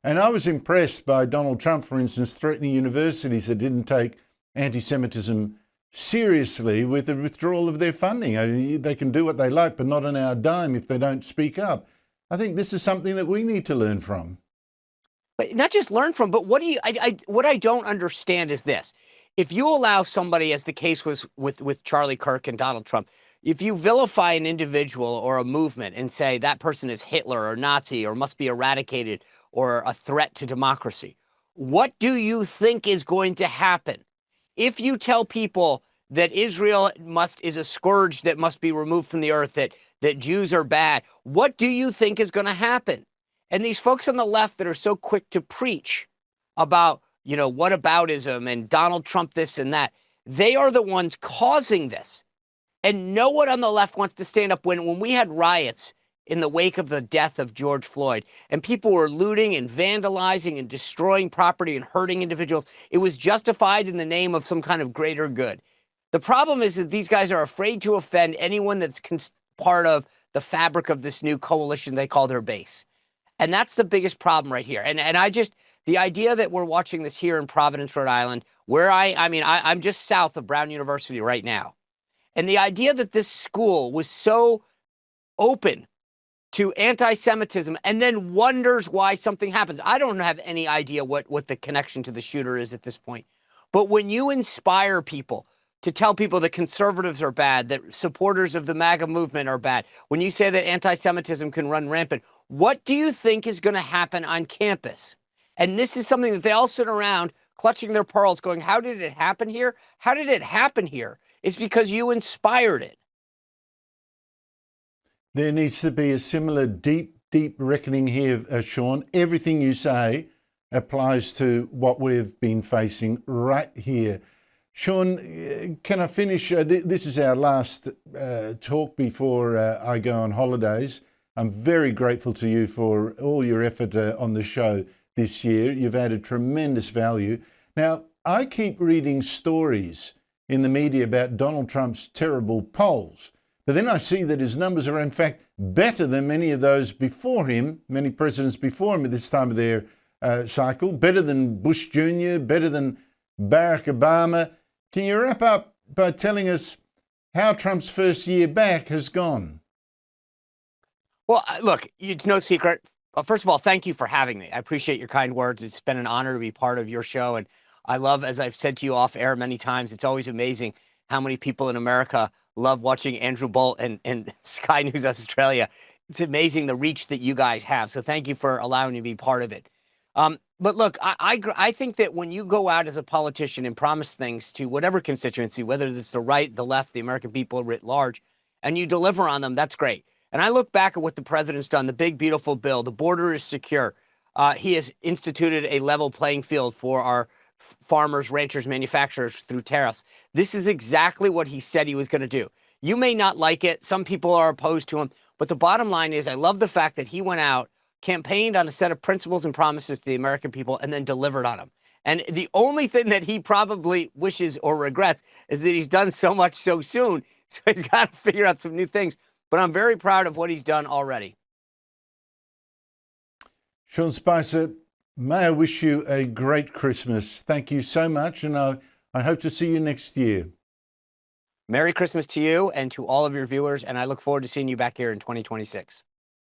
And I was impressed by Donald Trump, for instance, threatening universities that didn't take anti-Semitism seriously with the withdrawal of their funding. I mean, they can do what they like, but not on our dime if they don't speak up. I think this is something that we need to learn from. But not just learn from, but what do you? What I don't understand is this: if you allow somebody, as the case was with Charlie Kirk and Donald Trump, if you vilify an individual or a movement and say that person is Hitler or Nazi or must be eradicated or a threat to democracy, what do you think is going to happen if you tell people that Israel is a scourge that must be removed from the earth, that Jews are bad? What do you think is going to happen? And these folks on the left that are so quick to preach about, whataboutism and Donald Trump this and that, they are the ones causing this. And no one on the left wants to stand up when we had riots in the wake of the death of George Floyd and people were looting and vandalizing and destroying property and hurting individuals. It was justified in the name of some kind of greater good. The problem is that these guys are afraid to offend anyone that's part of the fabric of this new coalition they call their base. And that's the biggest problem right here. And the idea that we're watching this here in Providence, Rhode Island, where I'm just south of Brown University right now. And the idea that this school was so open to anti-Semitism and then wonders why something happens. I don't have any idea what the connection to the shooter is at this point. But when you inspire people to tell people that conservatives are bad, that supporters of the MAGA movement are bad, when you say that anti-Semitism can run rampant, what do you think is going to happen on campus? And this is something that they all sit around clutching their pearls going, how did it happen here? How did it happen here? It's because you inspired it. There needs to be a similar deep reckoning here, Sean. Everything you say applies to what we've been facing right here. Sean, can I finish? This is our last talk before I go on holidays. I'm very grateful to you for all your effort on the show this year. You've added tremendous value. Now, I keep reading stories in the media about Donald Trump's terrible polls, but then I see that his numbers are in fact better than many of those before him, many presidents before him at this time of their cycle, better than Bush Jr., better than Barack Obama. Can you wrap up by telling us how Trump's first year back has gone? Well, look, it's no secret. Well, first of all, thank you for having me. I appreciate your kind words. It's been an honor to be part of your show. And I love, as I've said to you off air many times, it's always amazing how many people in America love watching Andrew Bolt and Sky News Australia. It's amazing the reach that you guys have. So thank you for allowing me to be part of it. But look, I think that when you go out as a politician and promise things to whatever constituency, whether it's the right, the left, the American people writ large, and you deliver on them, that's great. And I look back at what the president's done, the big, beautiful bill, the border is secure. He has instituted a level playing field for our farmers, ranchers, manufacturers through tariffs. This is exactly what he said he was going to do. You may not like it. Some people are opposed to him. But the bottom line is I love the fact that he went out, campaigned on a set of principles and promises to the American people, and then delivered on them. And the only thing that he probably wishes or regrets is that he's done so much so soon. So he's got to figure out some new things. But I'm very proud of what he's done already. Sean Spicer, may I wish you a great Christmas. Thank you so much, and I hope to see you next year. Merry Christmas to you and to all of your viewers, and I look forward to seeing you back here in 2026.